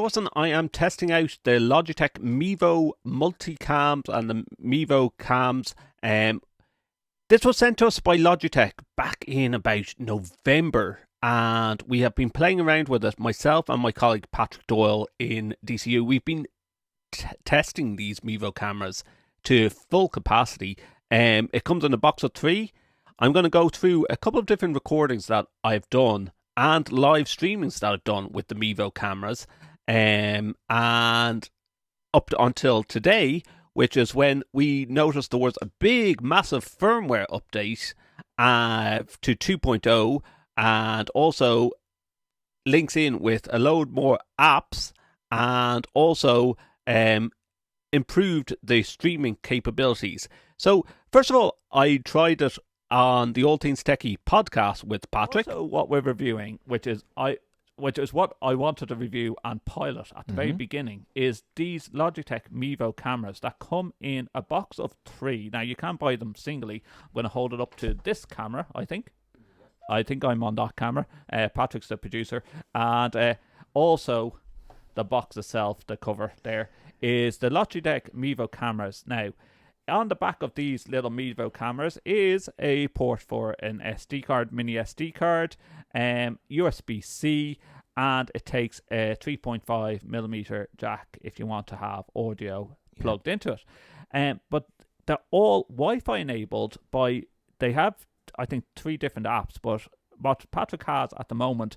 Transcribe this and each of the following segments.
Dawson. I am testing out the Logitech Mevo Multicams and the Mevo Cams. This was sent to us by Logitech back in about November, and we have been playing around with it, myself and my colleague Patrick Doyle in DCU. We've been testing these Mevo cameras to full capacity. It comes in a box of 3. I'm going to go through a couple of different recordings that I've done and live streamings that I've done with the Mevo cameras, and up until today, which is when we noticed there was a big, massive firmware update to 2.0, and also links in with a load more apps, and also improved the streaming capabilities. So, first of all, I tried it on the All Things Techie podcast with Patrick. Also, what we're reviewing, which is what I wanted to review and pilot at the very beginning, is these Logitech Mevo cameras that come in a box of 3. Now, you can buy them singly. I'm going to hold it up to this camera, I think. I think I'm on that camera. Patrick's the producer. And also, the box itself, the cover there, is the Logitech Mevo cameras. Now, on the back of these little Mevo cameras is a port for an SD card, mini SD card, USB-C, and it takes a 3.5mm jack if you want to have audio plugged into it. But they're all Wi-Fi enabled they have, I think, 3 different apps, but what Patrick has at the moment,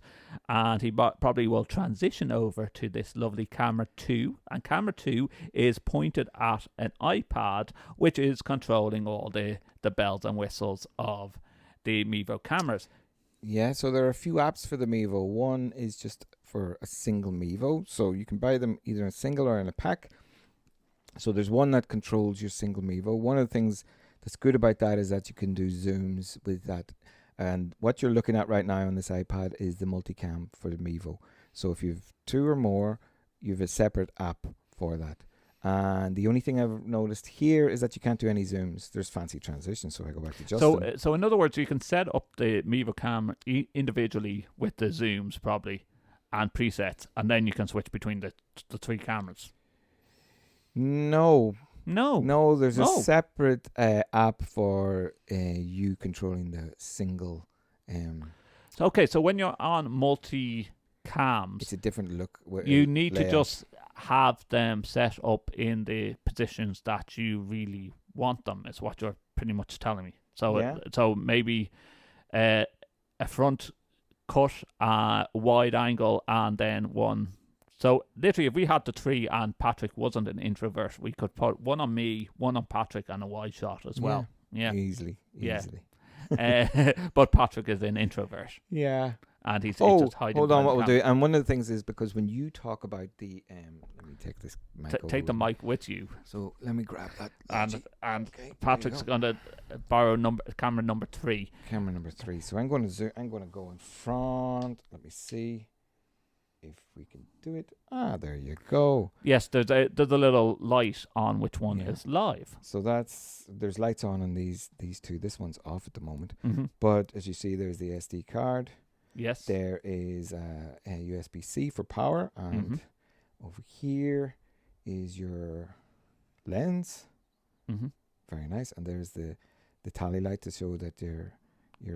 and he probably will transition over to this lovely Camera 2, and Camera 2 is pointed at an iPad, which is controlling all the bells and whistles of the Mevo cameras. Yeah, so there are a few apps for the Mevo. One is just for a single Mevo, so you can buy them either in a single or in a pack. So there's one that controls your single Mevo. One of the things that's good about that is that you can do zooms with that. And what you're looking at right now on this iPad is the Multicam for the Mevo. So if you've 2 or more, you have a separate app for that. And the only thing I've noticed here is that you can't do any zooms. There's fancy transitions, so I go back to Justin. So in other words, you can set up the Mevo Cam individually with the zooms probably and presets, and then you can switch between the 3 cameras. No, there's a Oh. separate app for you controlling the single. So when you're on multi-cams, It's a different look. you need to layout. just have them set up in the positions that you really want them, is what you're pretty much telling me. So Yeah. so maybe a front cut, wide angle, and then one. So literally, if we had the 3 and Patrick wasn't an introvert, we could put one on me, one on Patrick, and a wide shot as well. Yeah. Easily. Yeah. But Patrick is an introvert, Yeah. and he's Oh, just hiding. hold on. behind What the we'll camera. do, and one of the things is because when you talk about the, let me take this mic. Take the over. mic with you, So let me grab that. and Okay, there you Patrick's go. going to borrow camera number 3. Camera number 3. So I'm going to I'm going to go in front. Let me see if we can do it. There you go. Yes, there's a little light on which one Yeah. is live. So there's lights on these 2. This one's off at the moment. Mm-hmm. But as you see, there's the SD card. Yes. There is a USB-C for power, and Mhm. over here is your lens. Mm-hmm. Very nice. And there's the tally light to show that you're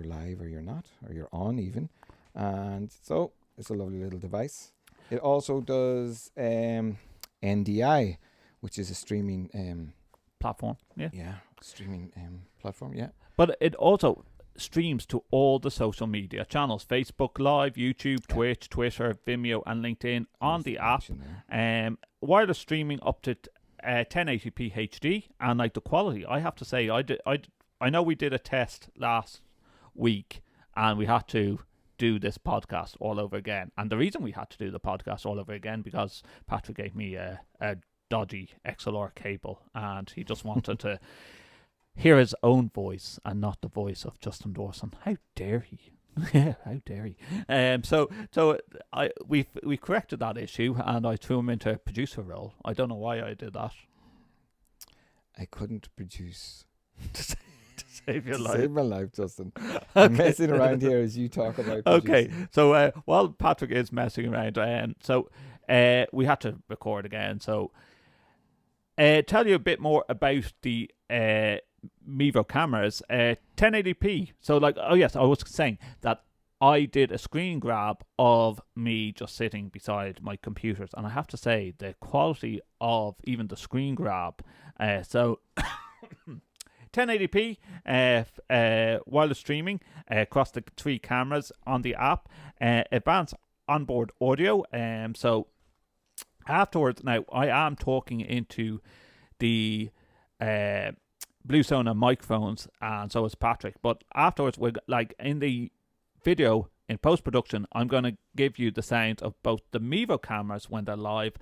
live or you're not, or you're on even. And so it's a lovely little device. It also does NDI, which is a streaming Platform. Yeah. streaming platform. Yeah. But it also streams to all the social media channels: Facebook Live, YouTube, Yeah. Twitch, Twitter, Vimeo, and LinkedIn on the app. Option there. Wireless streaming up to 1080p HD, and like the quality, I have to say, I know we did a test last week, and we had to do this podcast all over again. And the reason we had to do the podcast all over again because Patrick gave me a dodgy XLR cable, and he just wanted to hear his own voice and not the voice of Justin Dawson. How dare he? How dare he? So we corrected that issue, and I threw him into a producer role. I don't know why I did that. I couldn't produce. to save your To life. save my life, Justin. I'm messing around here as you talk about Okay, producing. so while Patrick is messing around, so we had to record again. So tell you a bit more about the Mevo cameras. 1080p. So like, oh yes, I was saying that I did a screen grab of me just sitting beside my computers, and I have to say the quality of even the screen grab. So 1080p wireless streaming across the 3 cameras on the app. Advanced onboard audio. So afterwards, now I am talking into the Blue Sonar microphones, and so is Patrick. But afterwards, we're like in the video in post production, I'm going to give you the sound of both the Mevo cameras when they're live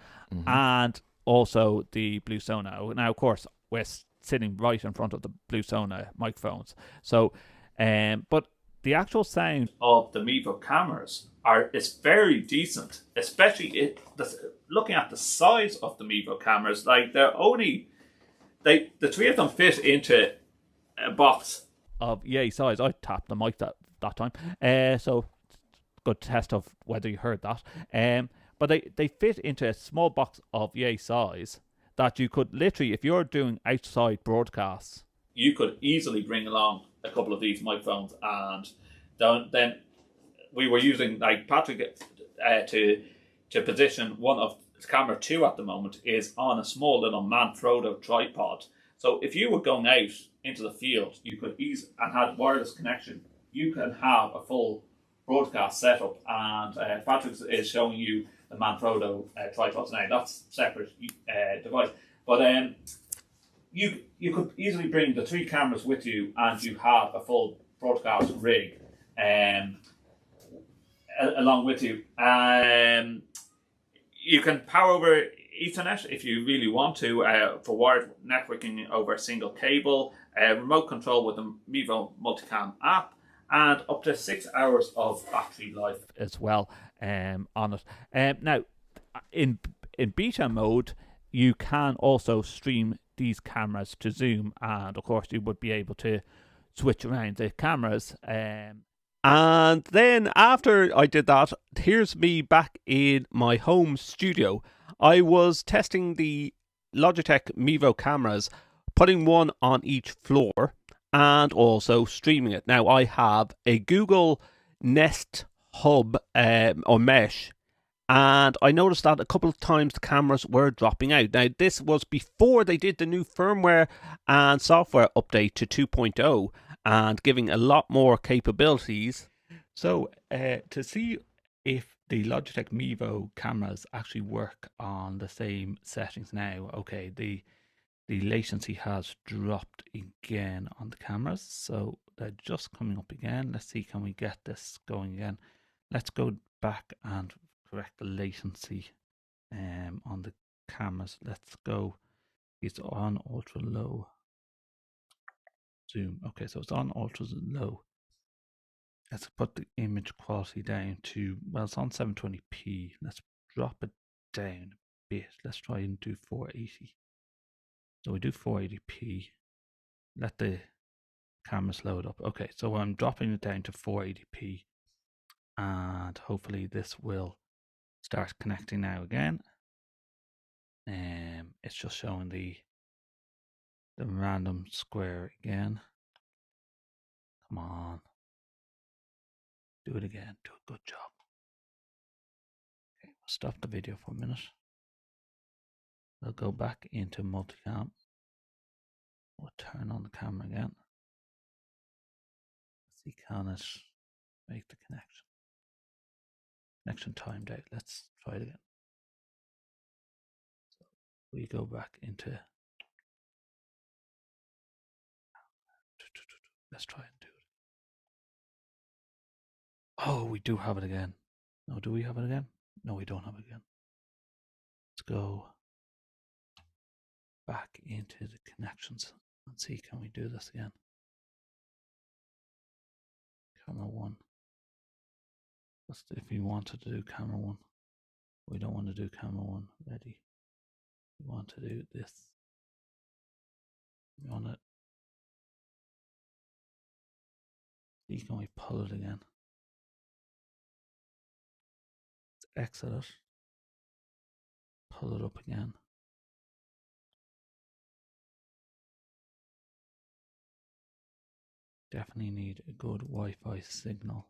and also the Blue Sonar. Now, of course, we're sitting right in front of the Blue Sonar microphones. So, but the actual sound of the Mevo cameras is very decent, especially looking at the size of the Mevo cameras. Like the 3 of them fit into a box of yay size. I tapped the mic that time, so good test of whether you heard that. But they fit into a small box of yay size that you could literally, if you're doing outside broadcasts, you could easily bring along a couple of these microphones, and then we were using like Patrick to position one of camera 2 at the moment is on a small little Manfrotto tripod. So if you were going out into the field, you could and had wireless connection, you can have a full broadcast setup. And Patrick is showing you the Manfrotto tripods now. That's a separate device, but you could easily bring the 3 cameras with you, and you have a full broadcast rig along with you. You can power over Ethernet if you really want to for wired networking over a single cable, remote control with the Mevo Multicam app, and up to 6 hours of battery life as well on it. Now, in beta mode, you can also stream these cameras to Zoom, and of course you would be able to switch around the cameras. And then after I did that, here's me back in my home studio. I was testing the Logitech Mevo cameras, putting one on each floor and also streaming it. Now I have a Google Nest Hub or mesh, and I noticed that a couple of times the cameras were dropping out. Now this was before they did the new firmware and software update to 2.0 and giving a lot more capabilities. So to see if the Logitech Mevo cameras actually work on the same settings now, okay, the latency has dropped again on the cameras, so they're just coming up again. Let's see, can we get this going again? Let's go back and correct the latency on the cameras. Let's go, it's on ultra low zoom. Okay, so it's on ultra low. Let's put the image quality down to, well, it's on 720p. Let's drop it down a bit. Let's try and do 480. So we do 480p. Let the cameras load up. Okay, so I'm dropping it down to 480p, and hopefully this will start connecting now again. It's just showing the random square again. Come on. Do it again. Do a good job. Okay, we'll stop the video for a minute. We'll go back into Multicam. We'll turn on the camera again. Let's see, can it make the connection? Connection timed out. Let's try it again. So we go back into. Let's try and do it. Oh, we do have it again. No, do we have it again? No, we don't have it again. Let's go back into the connections and see, can we do this again? Camera 1. If we wanted to do camera 1. We don't want to do camera 1. Ready. We want to do this. We want to see, can we pull it again? Let's exit it. pull it up again. Definitely need a good Wi-Fi signal.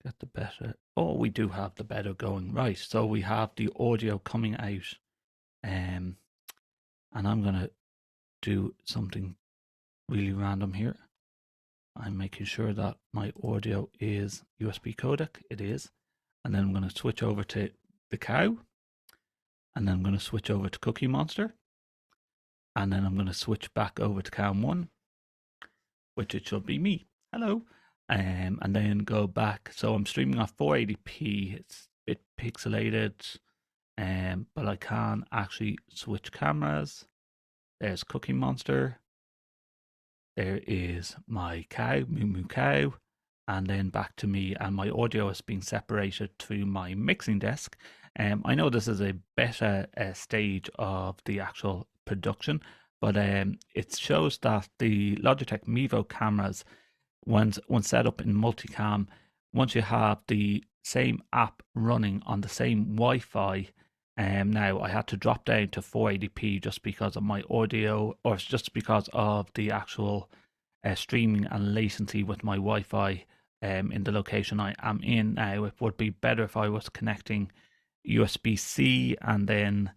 Get the better. Oh, we do have the better going. Right, so we have the audio coming out. And I'm going to do something really random here. I'm making sure that my audio is USB codec. It is. And then I'm going to switch over to the cow. And then I'm going to switch over to Cookie Monster. And then I'm going to switch back over to Cam 1, which it should be me. Hello. And then go back. So I'm streaming off 480p. It's a bit pixelated, but I can actually switch cameras. There's Cookie Monster. There is my cow, Moo Moo Cow, and then back to me, and my audio is being separated to my mixing desk. I know this is a better stage of the actual production, but it shows that the Logitech Mevo cameras, once set up in Multicam, once you have the same app running on the same Wi-Fi, now I had to drop down to 480p just because of my audio, or just because of the actual streaming and latency with my Wi-Fi in the location I am in now. It would be better if I was connecting USB-C and then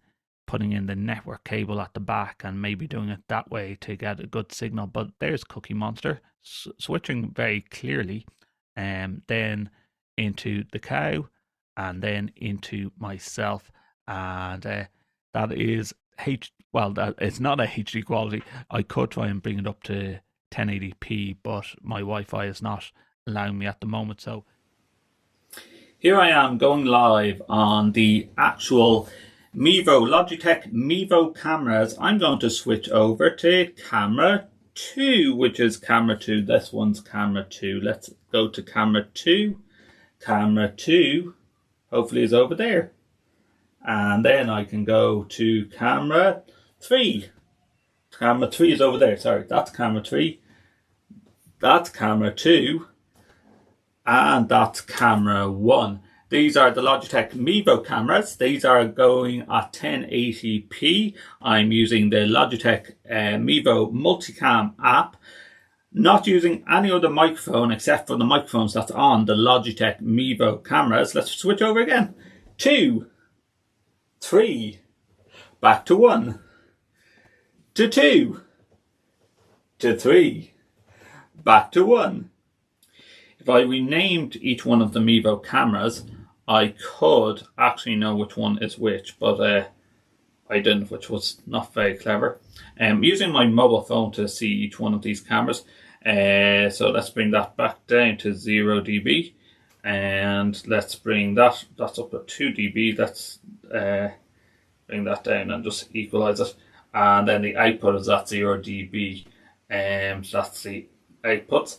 putting in the network cable at the back and maybe doing it that way to get a good signal. But there's Cookie Monster switching very clearly, then into the cow and then into myself, and that is it's not a HD quality. I could try and bring it up to 1080p, but my Wi-Fi is not allowing me at the moment. So here I am going live on the actual Logitech Mevo cameras. I'm going to switch over to camera 2, which is camera 2. This one's camera 2. Let's go to camera 2. Camera 2 hopefully is over there. And then I can go to camera 3. Camera 3 is over there. Sorry, that's camera 3. That's camera 2. And that's camera 1. These are the Logitech Mevo cameras. These are going at 1080p. I'm using the Logitech Mevo Multicam app. Not using any other microphone except for the microphones that's on the Logitech Mevo cameras. Let's switch over again. 2, 3, back to 1, to 2, to 3, back to 1. If I renamed each one of the Mevo cameras, I could actually know which one is which, but I didn't, which was not very clever. Using my mobile phone to see each one of these cameras. So let's bring that back down to 0 dB. And let's bring that's up at 2 dB. Let's bring that down and just equalize it. And then the output is at 0 dB. So that's the output.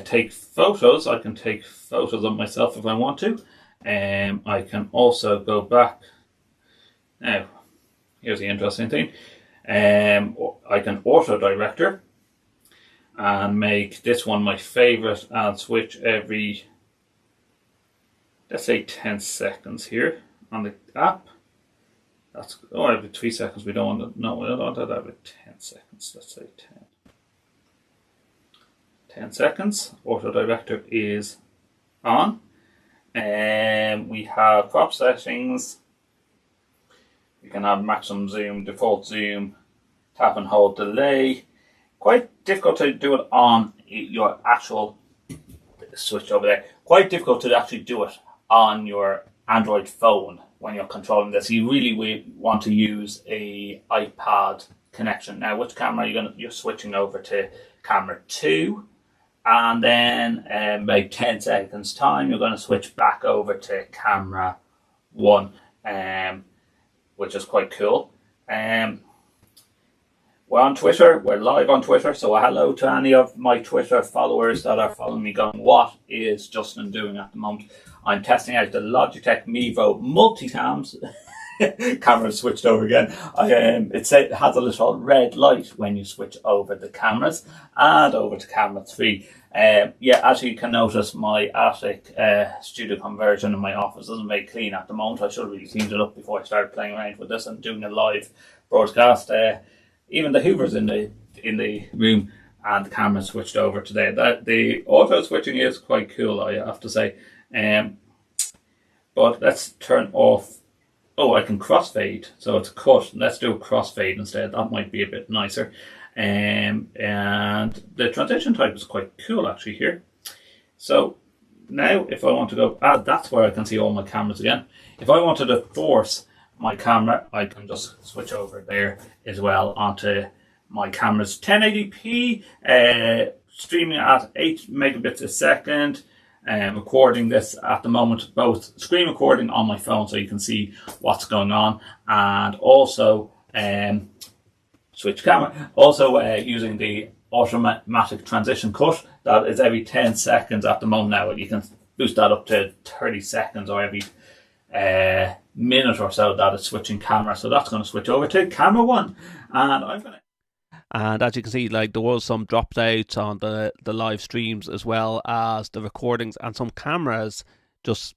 Take photos. I can take photos of myself if I want to. I can also go back. Now, here's the interesting thing. I can auto director and make this one my favorite and switch every, let's say, 10 seconds here on the app. That's every 3 seconds. We don't want to. No, we don't want that every 10 seconds. Let's say 10 seconds. Auto director is on. We have crop settings. You can have maximum zoom, default zoom, tap and hold delay. Quite difficult to do it on your actual switch over there. Quite difficult to actually do it on your Android phone when you're controlling this. You really want to use a iPad connection. Now, which camera you're switching over to? Camera 2. And then about 10 seconds time, you're going to switch back over to camera 1, which is quite cool. We're on Twitter. We're live on Twitter. So hello to any of my Twitter followers that are following me going, what is Justin doing at the moment? I'm testing out the Logitech Mevo Multicams. Camera switched over again. It has a little red light when you switch over the cameras and over to camera 3. Yeah, as you can notice, my attic studio conversion in my office isn't very clean at the moment. I should have really cleaned it up before I started playing around with this and doing a live broadcast. Even the Hoover's in the room and the camera switched over today. The auto switching is quite cool, I have to say. But let's turn off. Oh, I can crossfade, so it's cut. Let's do a crossfade instead. That might be a bit nicer. And the transition type is quite cool actually here. So now if I want to go, that's where I can see all my cameras again. If I wanted to force my camera, I can just switch over there as well onto my camera's 1080p, streaming at 8 megabits a second. Recording this at the moment, both screen recording on my phone so you can see what's going on, and also switch camera. Also using the automatic transition cut that is every 10 seconds at the moment now. You can boost that up to 30 seconds or every minute or so that it's switching camera. So that's going to switch over to camera 1, and I'm going to. And as you can see, like, there was some drops out on the live streams as well as the recordings, and some cameras just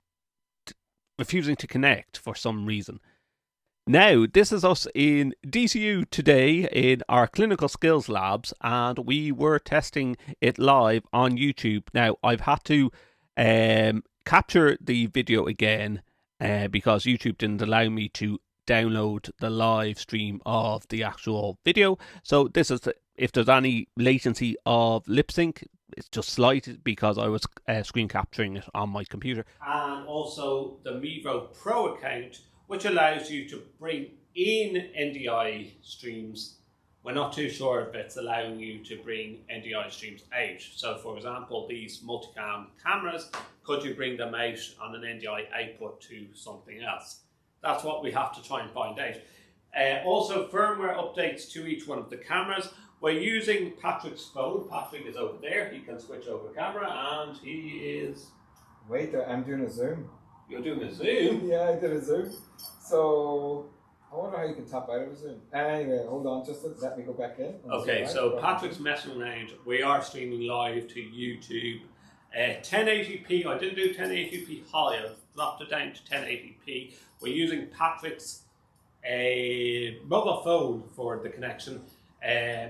refusing to connect for some reason. Now, this is us in DCU today in our clinical skills labs, and we were testing it live on YouTube. Now, I've had to capture the video again because YouTube didn't allow me to download the live stream of the actual video. So this is if there's any latency of lip sync, it's just slight because I was screen capturing it on my computer. And also the Mevo Pro account, which allows you to bring in NDI streams. We're not too sure if it's allowing you to bring NDI streams out. So for example, these multicam cameras, could you bring them out on an NDI output to something else? That's what we have to try and find out. Also, firmware updates to each one of the cameras. We're using Patrick's phone. Patrick is over there. He can switch over camera, and he is... Wait, I'm doing a zoom. You're doing a zoom? Yeah, I did a zoom. So, I wonder how you can tap out of a zoom. Anyway, hold on, just let me go back in. Okay, so Patrick's messing around. We are streaming live to YouTube. 1080p, I didn't do 1080p high, I've dropped it down to 1080p. We're using Patrick's mobile phone for the connection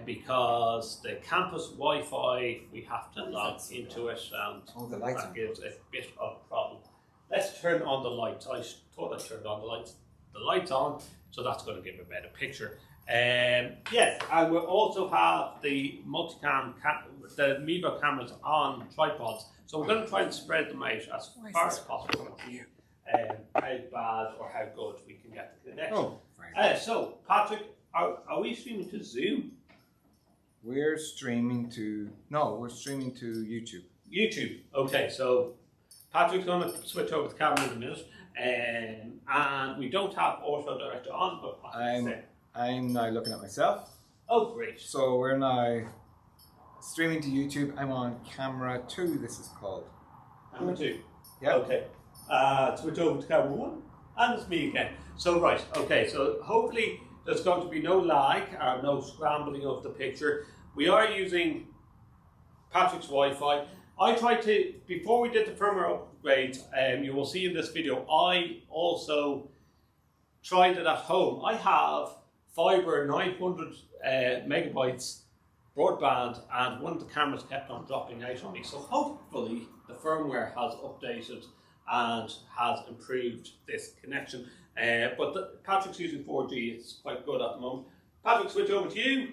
because the campus Wi-Fi, we have to log into it, and that gives a bit of a problem. Let's turn on the lights. I thought I turned on the lights. The lights on, so that's going to give a better picture. Yes, and we also have the multicam, the Mevo cameras on tripods. So we're going to try and spread them out as far as possible and see how bad or how good we can get the connection. So, Patrick, are we streaming to Zoom? We're streaming to YouTube. YouTube. Okay, so Patrick's going to switch over the camera in a minute. And we don't have auto director on, but I'm now looking at myself. Oh, great. So we're now streaming to YouTube. I'm on camera 2, this is called. Camera 2? Yeah. Okay. Switch over to camera 1. And it's me again. So, right, okay, so hopefully there's going to be no lag or no scrambling of the picture. We are using Patrick's Wi-Fi. I tried to, before we did the firmware upgrades, you will see in this video, I also tried it at home. I have fiber 900 megabytes broadband, and one of the cameras kept on dropping out on me. So hopefully the firmware has updated and has improved this connection. But Patrick's using 4G, it's quite good at the moment. Patrick, switch over to you.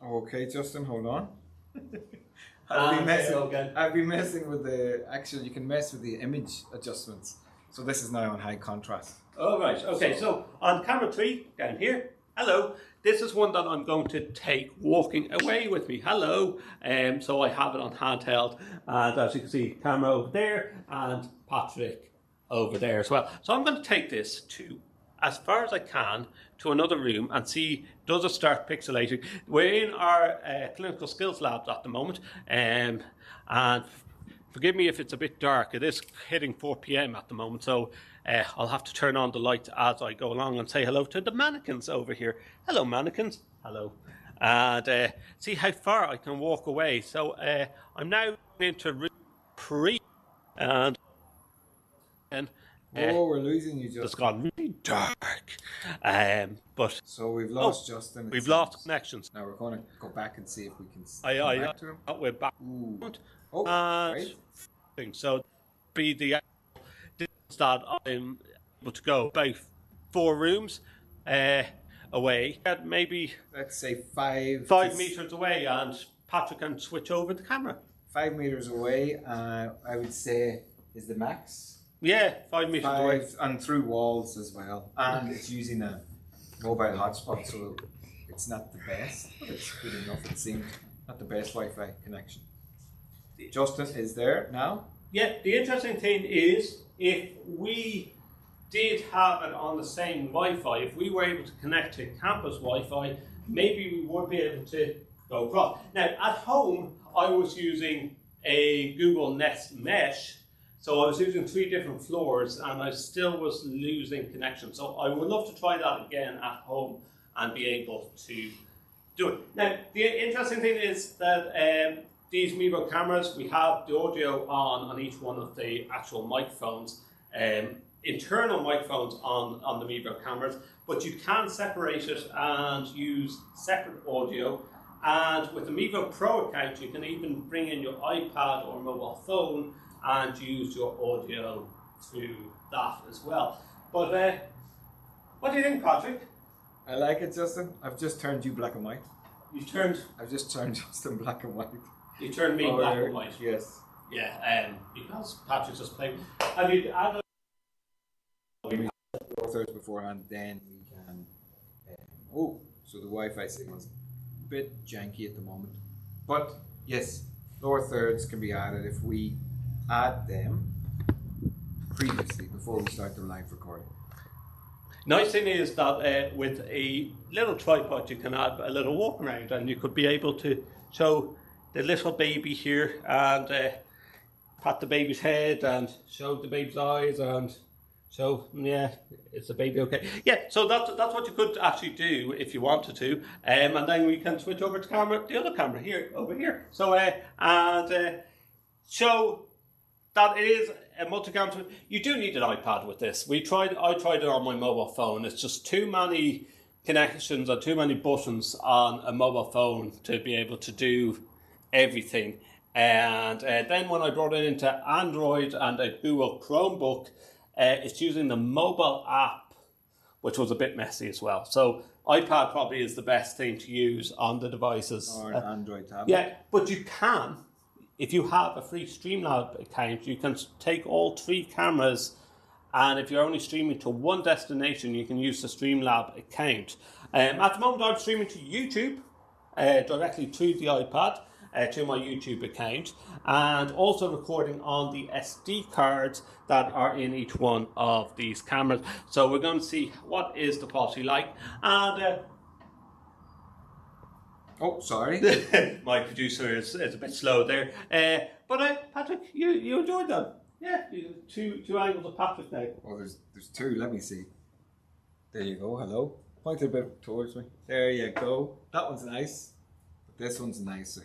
Okay, Justin, hold on. I've been messing with you can mess with the image adjustments. So this is now on high contrast. Oh, right, okay, so on camera 3, down here, hello. This is one that I'm going to take walking away with me. Hello. So I have it on handheld, and as you can see, camera over there and Patrick over there as well. So I'm going to take this to, as far as I can, to another room and see, does it start pixelating? We're in our clinical skills labs at the moment, and forgive me if it's a bit dark. It is hitting 4 p.m. at the moment, so I'll have to turn on the lights as I go along and say hello to the mannequins over here. Hello, mannequins. Hello. and see how far I can walk away. So I'm now into room 3, and we're losing you, it's Justin. gone really dark. But So we've lost Justin. we've lost connections. Now we're going to go back and see if we can come back to him. We're back. Ooh. And Right. so be the distance that I'm able to go about 4 rooms away, maybe Let's say 5 meters away, and Patrick can switch over the camera. 5 meters away, I would say, is the max. Yeah, 5 meters away. And through walls as well. And it's using a mobile hotspot, so it's not the best, but it's good enough, it seems. Not the best Wi-Fi connection. Justin is there now. Yeah, the interesting thing is, if we did have it on the same Wi-Fi, if we were able to connect to campus Wi-Fi, maybe we would be able to go across. Now, at home, I was using a Google Nest Mesh, so I was using 3 different floors, and I still was losing connection. So I would love to try that again at home and be able to do it. Now, the interesting thing is that these Mevo cameras, we have the audio on each one of the actual microphones, internal microphones on the Mevo cameras, but you can separate it and use separate audio. And with the Mevo Pro account, you can even bring in your iPad or mobile phone and use your audio through that as well. But what do you think, Patrick? I like it, Justin. I've just turned you black and white. I've just turned Justin black and white. You turned me black and white. Yes. Yeah, because Patrick just played. Have you added? We have 4 thirds beforehand, then we can. So the Wi-Fi signal's a bit janky at the moment, but yes, lower thirds can be added if we add them previously before we start the live recording. Nice thing is that with a little tripod, you can add a little walk around, and you could be able to show the little baby here and pat the baby's head and show the baby's eyes and show, yeah, is the baby okay? Yeah, so that's what you could actually do if you wanted to, and then we can switch over to the other camera here, over here. So and show that it is a multicam. You do need an iPad with this. I tried it on my mobile phone. It's just too many connections and too many buttons on a mobile phone to be able to do everything. And then when I brought it into Android and a Google Chromebook, it's using the mobile app, which was a bit messy as well. So iPad probably is the best thing to use on the devices. Or an Android tablet. Yeah, but you can, if you have a free Streamlab account, you can take all 3 cameras, and if you're only streaming to one destination, you can use the Streamlab account. At the moment, I'm streaming to YouTube directly to the iPad, to my YouTube account, and also recording on the SD cards that are in each one of these cameras. So we're going to see what is the quality like. And sorry. my producer is a bit slow there. But Patrick, you enjoyed that. Yeah, two angles of Patrick now. Oh, there's 2. Let me see. There you go. Hello. Point a bit towards me. There you go. That one's nice. But this one's nicer.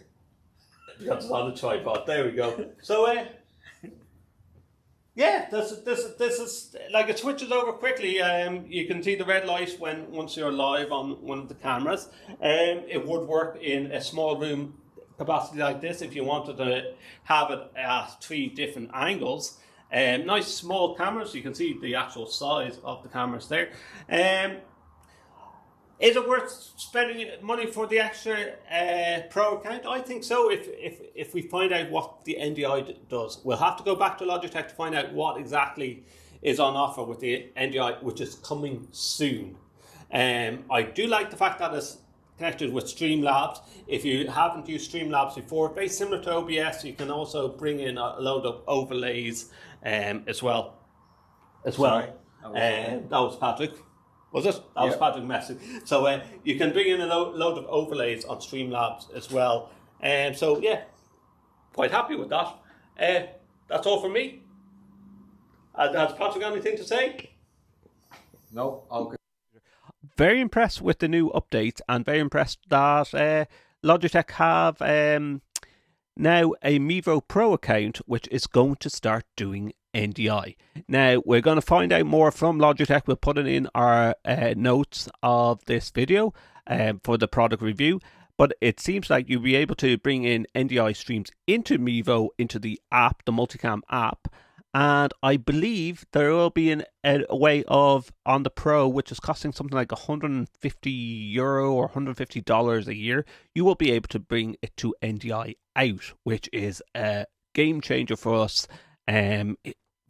That's on the tripod. There we go. So, yeah, this is like, it switches over quickly. You can see the red light once you're live on one of the cameras. It would work in a small room capacity like this if you wanted to have it at 3 different angles. Nice small cameras. You can see the actual size of the cameras there. Is it worth spending money for the extra Pro account? I think so. If we find out what the NDI does, we'll have to go back to Logitech to find out what exactly is on offer with the NDI, which is coming soon. I do like the fact that it's connected with Streamlabs. If you haven't used Streamlabs before, very similar to OBS, you can also bring in a load of overlays as well. Sorry, that was Patrick. Was it? That was Patrick Messing. So you can bring in a load of overlays on Streamlabs as well. So yeah, quite happy with that. That's all from me. Has Patrick got anything to say? No, I'll very impressed with the new updates, and very impressed that Logitech have now a Mevo Pro account, which is going to start doing NDI. Now, we're going to find out more from Logitech. We'll put it in our notes of this video for the product review. But it seems like you'll be able to bring in NDI streams into Mevo, into the app, the Multicam app. And I believe there will be a way of, on the Pro, which is costing something like €150 or $150 a year, you will be able to bring it to NDI out, which is a game changer for us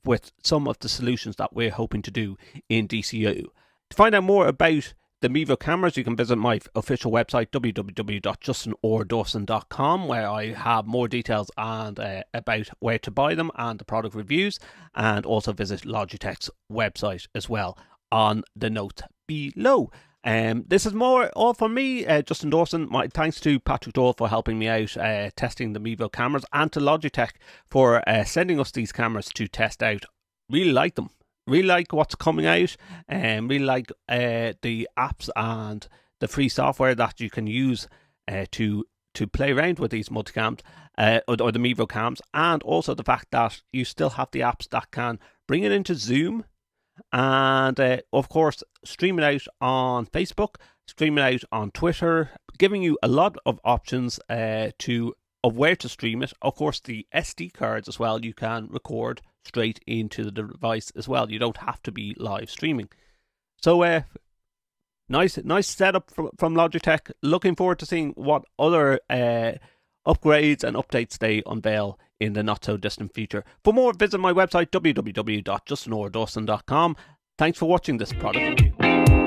with some of the solutions that we're hoping to do in DCU. To find out more about the Mevo Cameras, you can visit my official website, www.justinordawson.com, where I have more details and about where to buy them and the product reviews, and also visit Logitech's website as well on the notes below. This is more all from me, Justin Dawson. My thanks to Patrick Dole for helping me out testing the Mevo cameras, and to Logitech for sending us these cameras to test out. Really like them. Really like what's coming out, and really like the apps and the free software that you can use to play around with these multicams or the Mevo cams, and also the fact that you still have the apps that can bring it into Zoom, and of course stream it out on Facebook, stream it out on Twitter, giving you a lot of options of where to stream it. Of course, the SD cards as well, you can record straight into the device as well. You don't have to be live streaming. So nice setup from Logitech. Looking forward to seeing what other upgrades and updates they unveil in the not so distant future. For more, visit my website, www.justinordawson.com. Thanks for watching this product review.